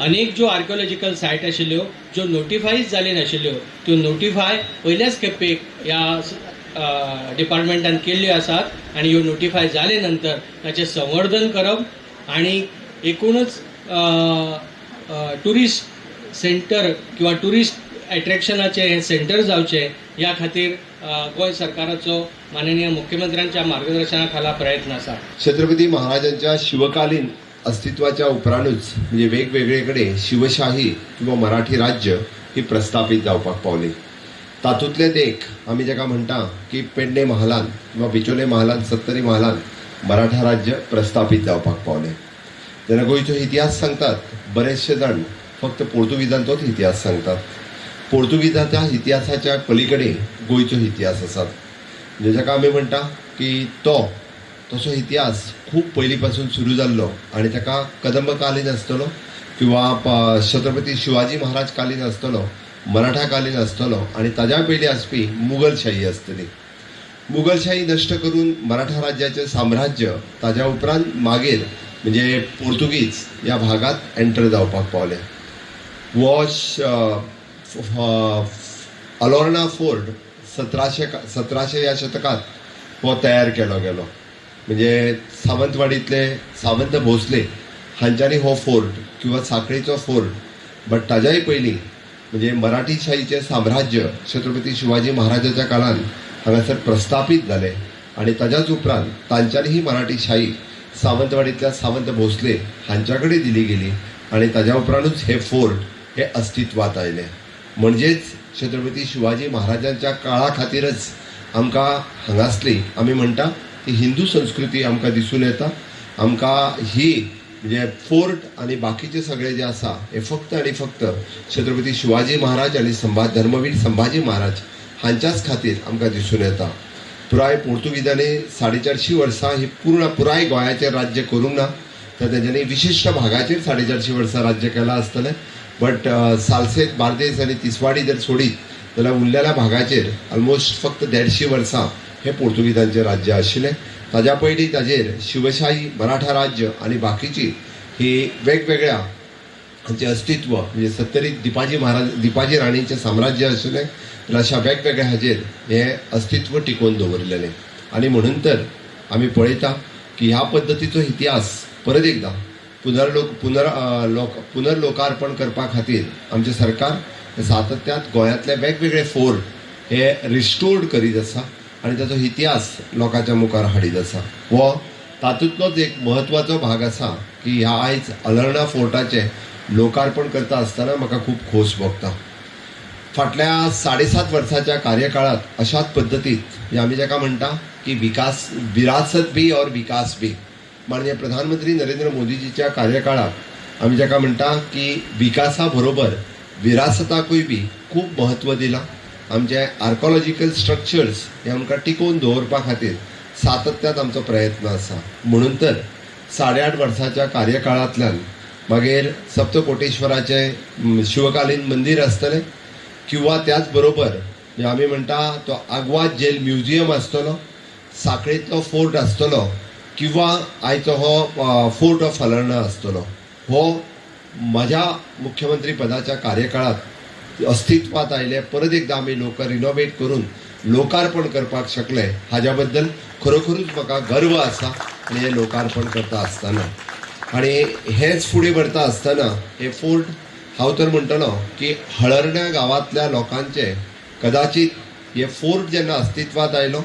अनेक ज्यो आर्किओलॉजिकल सायट आशिल्ल्यो ज्यो नोटिफायज जाले नाशिल्ल्यो त्यो नोटिफाय पयल्याच खेपेक ह्या डिपार्टमेंटान केल्ल्यो आसात आनी ह्यो नोटिफाय जाले नंतर ताचें संवर्धन करप आनी एकूणच टुरिस्ट सेंटर किंवा टुरिस्ट एट्रॅक्शनाचे हे सेंटर जावचे ह्या खातीर गोंय सरकाराचो माननीय मुख्यमंत्र्यांच्या मार्गदर्शनाखाला प्रयत्न आसा। छत्रपती महाराजांच्या शिवकालीन अस्तित्वाच्या उपरांतूच म्हणजे वेगवेगळेकडे शिवशाही किंवा मराठी राज्य ही प्रस्थापित जावपाक पावली। तातूंतलेच एक आमी जाका म्हणटा की पेडणे महालान किंवा बिचोले महालान 70 महालान मराठा राज्य प्रस्थापित जावपाक पावले। जेन्ना गोंयचो इतिहास सांगतात बरेचशे जाण फक्त पोर्तुगीजांचोच इतिहास सांगतात। पोर्तुगीजाच्या इतिहासाच्या पलीकडे गोंयचो इतिहास आसा, म्हणजे जाका आमी म्हणटा की तसो इतिहास खूप पयलींपासून सुरू जाल्लो आनी ताका कदंब कालीन आसतलो किंवा छत्रपती शिवाजी महाराज कालीन आसतलो, मराठा कालीन आसतलो आनी ताज्या पयलीं आसपी मुघलशाही आसतली। मुघलशाही नश्ट करून मराठा राज्याचे साम्राज्य ताज्या उपरांत मागीर म्हणजे पोर्तुगीज ह्या भागात एंटर जावपाक पावले। अलोर्ना फोर्ट 1700 या शतकात हो तयार केलो गेलो, म्हणजे सावंतवाडीतले सावंत भोसले हांच्यांनी हो फोर्ट किंवा साखळीचो फोर्ट। बट ताज्याय पयलीं म्हणजे मराठीशाहीचे साम्राज्य छत्रपती शिवाजी महाराजाच्या काळान हांगासर प्रस्थापित जाले आनी ताज्याच उपरांत तांच्यांनी ही मराठीशाही सावंतवाडीतल्या सावंत भोसले हांच्या कडेन दिली गेली आनी ताज्या उपरांतूच हे फोर्ट हे अस्तित्वात आयले। म्हणजेच छत्रपती शिवाजी महाराजांच्या काळा खातीरच आमकां हांगासली आमी म्हणटा ती हिंदू संस्कृती आमकां दिसून येता। आमकां ही म्हणजे फोर्ट आनी बाकीचे सगळे जे आसा हे फक्त आनी फक्त छत्रपती शिवाजी महाराज आनी धर्मवीर संभाजी महाराज हांच्याच खातीर आमकां दिसून येता। पुराय पोर्तुगीजांनी 450 वर्सां ही पुराय गोंयाचेर राज्य करूंक ना, तर तेंच्यांनी विशिष्ट भागाचेर 450 वर्सां राज्य केलां आसतलें। बट सालसेत बार्देस आनी तिसवाडी जर सोडीत जाल्यार उरलेल्या भागाचेर ऑलमोस्ट फक्त 150 वर्सां हे पोर्तुगीजांचें राज्य आशिल्लें। ताज्या पयलीं ताजेर शिवशाही मराठा राज्य आनी बाकीची ही वेगवेगळ्या हांचें अस्तित्व म्हणजे 70 दिपाजी राणीचें साम्राज्य आशिल्लें, अशा वेगवेगळ्या हाजेर हे अस्तित्व टिकोवन दवरलेलें। आनी म्हणून तर आमी पळयता की ह्या पद्दतीचो इतिहास परत एकदा पुनर्लोकार्पण करपा खातीर आमचें सरकार सातत्यात गोंयांतले वेगवेगळे फोर्ट हे रिस्टोर्ड करीत आसा आनी ताचो इतिहास लोकांच्या मुखार हाडीत आसा। हो तातूंतलोच एक म्हत्वाचो भाग आसा की ह्या आयज अलोर्ना फोर्टाचें लोकार्पण करता आसतना म्हाका खूब खोस भोगता। फाटल्या 7.5 वर्साच्या कार्यकाळात अशाच पद्दतीत आमी जाका म्हणटा की विरासत भी और विकास भी, माननीय प्रधानमंत्री नरेंद्र मोदीजीच्या कार्यकाळात आमी जाका म्हणटा की विकासा बरोबर विरासताकूय बी खूब महत्व दिलां। आमचे आर्किओलॉजिकल स्ट्रक्चर्स हे आमकां टिकोवन दवरपा खातीर सातत्यात आमचो प्रयत्न आसा। म्हणून तर 8.5 वर्साच्या कार्यकाळांतल्यान मागीर सप्तकोटेश्वराचें शिवकालीन मंदिर आसतलें किंवा त्याच बरोबर आमी म्हणटा तो आग्वाद जेल म्युझियम आसतलो, साखळेंतलो फोर्ट आसतलो किंवा आयचो हो फोर्ट ऑफ अलोर्ना आसतलो। हो म्हज्या मुख्यमंत्री पदाच्या कार्यकाळात अस्तित्वात आयले, परत एकदा आमी रिनोवेट करून लोकार्पण करपाक शकले हाज्या बद्दल खरोखरूच म्हाका गर्व आसा। आनी हे लोकार्पण करता आसतना आनी हेच फुडें व्हरता आसतना हे फोर्ट हांव तर म्हणटलो की हळर्ण्या गांवांतल्या लोकांचे कदाचित हे फोर्ट जेन्ना अस्तित्वात आयलो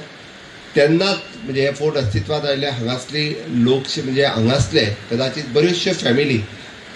तेन्नाच म्हणजे हे फोर्ट अस्तित्वात आयले हांगासली लोक म्हणजे हांगासले कदाचित बऱ्योचश्यो फॅमिली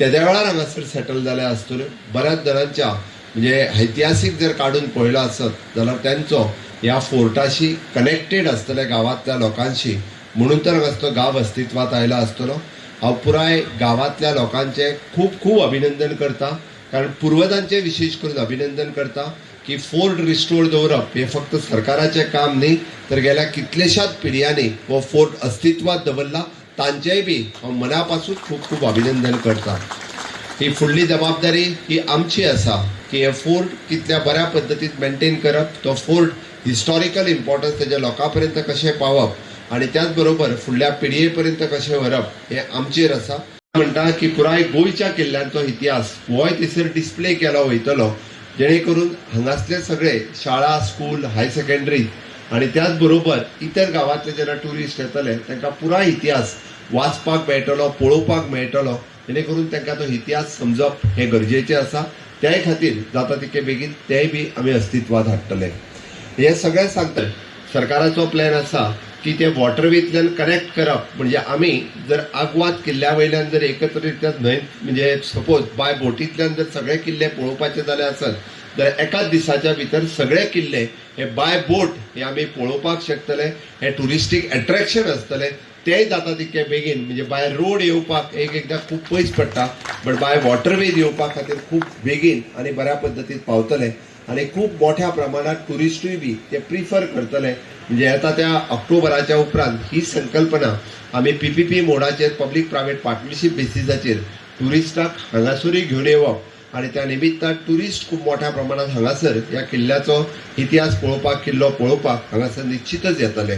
तेद्या वेळार हांगासर सेटल जाल्या आसतल्यो। बऱ्याच जाणांच्या म्हणजे ऐतिहासीक जर काडून पळयलो आसत जाल्यार तेंचो ह्या फोर्टाशी कनेक्टेड आसतले गांवांतल्या लोकांशी, म्हणून तर हांगासलो गांव अस्तित्वात आयला आसतलो। हांव पुराय गांवांतल्या लोकांचे खूब खूब अभिनंदन करता, कारण पुर्वजांचे विशेष करून अभिनंदन करता की फोर्ट रिस्टोर दवरप हे फक्त सरकाराचें काम न्ही, तर गेल्या कितलेशाच पिढयांनी हो फोर्ट अस्तित्वात दवरला, तांचेय बी हांव मना पासून खूब खूब अभिनंदन करता। ही फुडली जबाबदारी ही आमची आसा की हे फोर्ट कितल्या बऱ्या पद्दतीन मेंटेन करप, तो फोर्ट हिस्टॉरिकल इम्पॉर्टन्स तेज्या लोकां पर्यंत कशें पावप आनी त्याच बरोबर फुडल्या पिढये पर्यंत कशें व्हरप हे आमचेर आसा। म्हणटा की पुराय गोंयच्या किल्ल्यांचो इतिहास होय थंयसर डिस्प्ले केलो वयतलो, जेणे करून हांगासले सगळे शाळा, स्कूल, हाय सेकंडरी आणि त्याच बरोबर इतर गांवांतले जेन्ना ट्युरिस्ट येतले तांकां पुराय इतिहास वाचपाक मेळटलो, पळोवपाक मेळटलो, जेणे करून तांकां तो इतिहास समजप हे गरजेचें आसा. त्या खातीर जाता तितके बेगीन तेय बी आमी अस्तित्वात हाडटले. हे सगळें सांगता सरकाराचो प्लॅन आसा की ते वॉटरवेंतल्यान कनेक्ट करप, म्हणजे आमी जर आग्वाद किल्ल्या वयल्यान जर एकत्रित्या न्हंय म्हणजे सपोज बाय बोटींतल्यान जर सगळे किल्ले पळोवपाचे जाले आसत जाल्यार एकाच दिसाच्या भितर सगळे किल्ले हे बाय बोट हे आमी पळोवपाक शकतले. हे टुरिस्टीक अट्रॅक्शन आसतले. तेय जाता तितके बेगीन, म्हणजे बाय रोड येवपाक एकदां खूब पयस पडटा, बट बाय वॉटरवेज येवपा खातीर खूब बेगीन आनी बऱ्या पद्दतीन पावतले आणि खूप मोठ्या प्रमाणात टुरिस्टूय बी ते प्रिफर करतले. म्हणजे येता त्या ऑक्टोबराच्या उपरांत ही संकल्पना आमी PPP मोडाचेर पब्लीक प्रायवेट पार्टनरशीप बेसिसाचेर टुरिस्टाक हांगासरूय घेवन येवप आणि त्या निमित्तान टुरिस्ट खूप मोठ्या प्रमाणात हांगासर ह्या किल्ल्याचो इतिहास पळोवपाक, किल्लो पळोवपाक हांगासर निश्चितच येतले.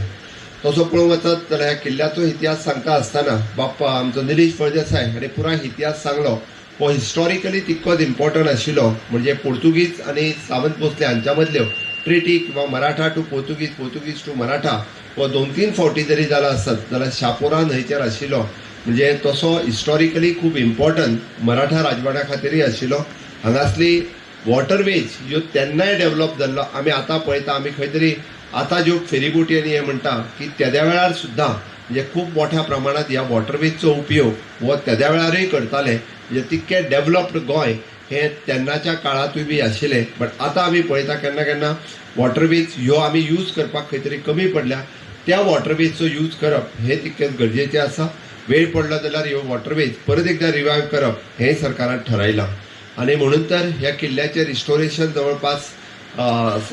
तसो पळोवंक वचत जाल्यार ह्या किल्ल्याचो इतिहास सांगता आसतना बाप्पा आमचो निलेश फळदेसाय हाणें पुराय इतिहास सांगलो. हो हिस्टॉरिकली तितकोच इम्पॉर्टंट आशिल्लो. म्हणजे पोर्तुगीज आणि सावंत भोसले हांच्या मदल्यो ट्रिटी किंवा मराठा टू पोर्तुगीज, पोर्तुगीज टू मराठा हो 2-3 फावटी जरी जाला आसत जाल्यार शापोरा न्हंयचेर आशिल्लो. म्हणजे तसो हिस्टॉरिकली खूब इम्पॉर्टंट मराठा राजवाड्या खातीरय आशिल्लो. हांगासली वॉटरवेज ह्यो तेन्नाय डेव्हलप जाल्लो. आमी आतां पळयता, आमी खंय तरी आतां ज्यो फेरीबोटी आनी हे म्हणटा की तेद्या वेळार सुद्दां म्हणजे खूब मोठ्या प्रमाणात ह्या वॉटरवेजचो उपयोग हो तेद्या वेळारय करताले. म्हणजे तितके डेव्हलप्ड गोंय हे तेन्नाच्या काळातूय बी आशिल्लें. बट आतां आमी पळयता केन्ना केन्ना वॉटरवेज ह्यो आमी यूज करपाक खंय तरी कमी पडल्या. त्या वॉटरवेजचो यूज करप हे तितकेच गरजेचें आसा. वेळ पडलो जाल्यार ह्यो वॉटरवेज परत एकदां रिवायव करप हें सरकारान ठरयलां. आणि म्हणून तर ह्या किल्ल्याचें रिस्टोरेशन जवळपास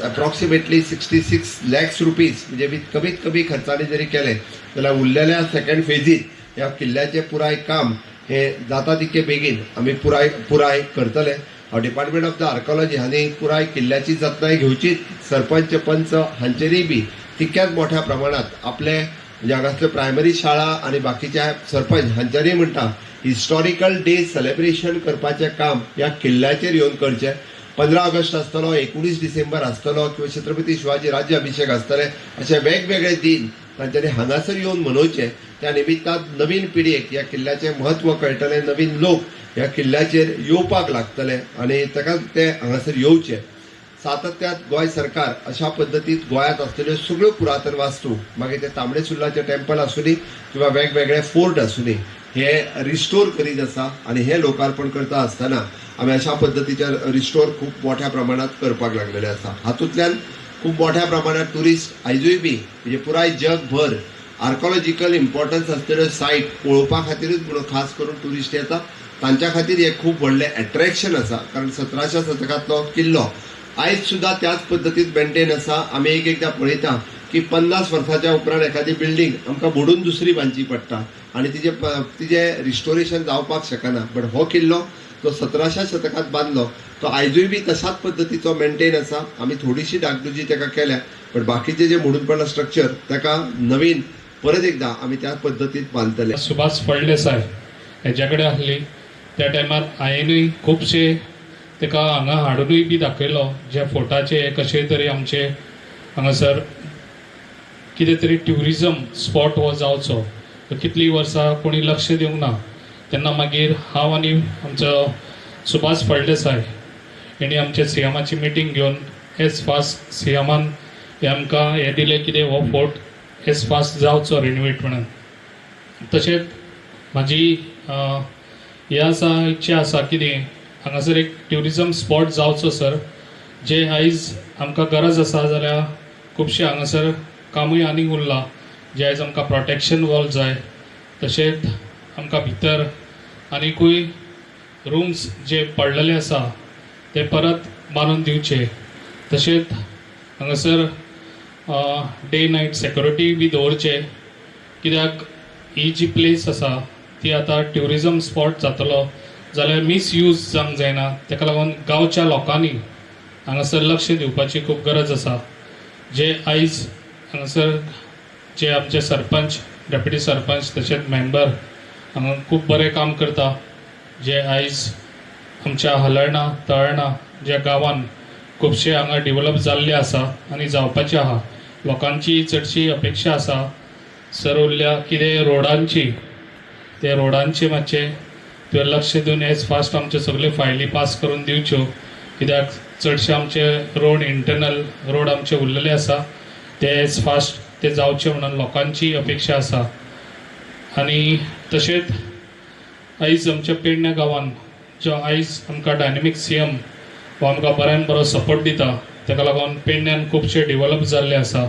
अप्रॉक्सिमेटली 66 lakhs रुपीज म्हणजे कमीत कमी खर्चाने जरी केले जाल्यार उरलेल्या सेकंड फेजीत ह्या किल्ल्याचें पुराय काम हे जाता तितके बेगीन आमी पुराय करतले. डिपार्टमेंट ऑफ द आर्कोलॉजी हांणी पुराय किल्ल्याची जतनाय घेवची. सरपंच, पंच हांचेरय बी तितक्याच मोठ्या प्रमाणात आपले म्हणजे हांगासल्यो प्रायमरी शाळा आणि बाकीच्या सरपंच हांच्यानी म्हणटा हिस्टॉरिकल डे सेलिब्रेशन करपाचें काम ह्या किल्ल्याचेर येवन करचें. 15 ऑगस्ट आसतलो, 19 डिसेंबर आसतलो किंवा छत्रपती शिवाजी राज्य अभिषेक आसतले, असे वेगवेगळे दिन तांच्यांनी हांगासर येवन मनोवचे. त्या निमित्तान नवीन पिढयेक ह्या किल्ल्याचें म्हत्व कळटलें. नवीन लोक ह्या किल्ल्याचेर येवपाक लागतले आणि ताकाच ते हांगासर येवचे. सातत्यात गोंय सरकार अशा पद्दतीत गोंयांत आसलेल्यो सगळ्यो पुरातन वास्तू, मागीर ते तांबडे सुर्लाचें टेम्पल आसूं किंवा वेगवेगळे फोर्ट आसूं हे रिस्टोर करीत आसा. आणि हे लोकार्पण करता आसतना आमी अशा पद्दतीचे रिस्टोर खूब मोठ्या प्रमाणात करपाक लागलेले आसा. हातूंतल्यान खूब मोठ्या प्रमाणात टुरिस्ट आयजूय बी म्हणजे पुराय जगभर आर्कोलॉजिकल इम्पॉर्टन्स आसलेल्यो सायट पळोवपा खातीरच म्हणून खास करून टुरिस्ट येतात. तांच्या खातीर हे खूब व्हडलें अट्रॅक्शन आसा. कारण 17व्या शतकांतलो किल्लो आयज सुद्दां त्याच पद्दतीन मेंटेन आसा. आमी एकदां पळयता की 50 वर्साच्या उपरांत एखादी बिल्डींग आमकां मोडून दुसरी बांदची पडटा आणि तिजे रिस्टोरेशन जावपाक शकना. बट हो किल्लो जो 17व्या शतकांत बांदलो तो आयजूय बी तशाच पद्दतीचो मेंटेन आसा. आमी थोडीशी डागडुजी ताका केल्या, बट बाकीचे जे मोडून पडला स्ट्रक्चर ताका नवीन परत एकदां आमी त्या पद्दतीन बांदतले. सुभाष फळदेसाय हेच्या कडेन आसली त्या टायमार हांवेंनूय खुबशे ताका हांगा हाडूनूय बी दाखयलो ज्या फोर्टाचे कशे तरी आमचे हांगासर कितें तरी ट्युरिजम स्पॉट हो जावचो. कितलीं वर्सां कोणी लक्ष दिवंक ना. तेन्ना मागीर हांव आनी आमचो सुभाष फळदेसाय हेणी आमचे सीएमाची मिटींग घेवन एज फास्ट सीएमान हे आमकां हे दिलें कितें हो फोर्ट एज फास्ट जावचो रिनोवेट म्हणून. तशेंच म्हाजी हे आसा इच्छा आसा कितें हांगासर एक ट्युरिजम स्पॉट जावचो सर. जे आयज आमकां गरज आसा जाल्यार खुबशे हांगासर कामूय आनीक उरलां. जे आयज आमकां प्रोटेक्शन वॉल जाय. तशेंच आमकां भितर आनिकूय रूम्स जे पडलेले आसा ते परत बांदून दिवचे. तशेंच हांगासर डे नायट सेक्युरिटी बी दवरचे. कित्याक ही जी प्लेस आसा ती आतां ट्युरिजम स्पॉट जातलो जाल्यार मिसयूज जावंक जायना. ताका लागून गांवच्या लोकांनी हांगासर लक्ष दिवपाची खूब गरज आसा. जे आयज हांगासर जे आमचे सरपंच, डेप्युटी सरपंच तशेंच मेंबर हांगा खूब बरें काम करता, जे आयज आमच्या हलर्णा तळर्णा ज्या गांवांत खुबशे हांगा डेव्हलप जाल्ले आसा आनी जावपाचे आहा. लोकांची चडशी अपेक्षा आसा सर उरल्या कितें रोडांची, ते रोडांचे मातशे तुवें लक्ष दिवन एज फास्ट आमचे सगळे फायली पास करून दिवच्यो, कित्याक चडशे आमचे रोड इंटरनल रोड आमचे उरलेले आसा, ते एज फास्ट ते जावचे म्हणून लोकांची अपेक्षा आसा. आनी तशेंच आयज आमच्या पेडण्या गांवांत जो आयज आमकां डायनेमीक CM हो आमकां बऱ्यान बरो सपोर्ट दिता, ताका लागून पेडण्यान खुबशे डेव्हलप जाल्ले आसा.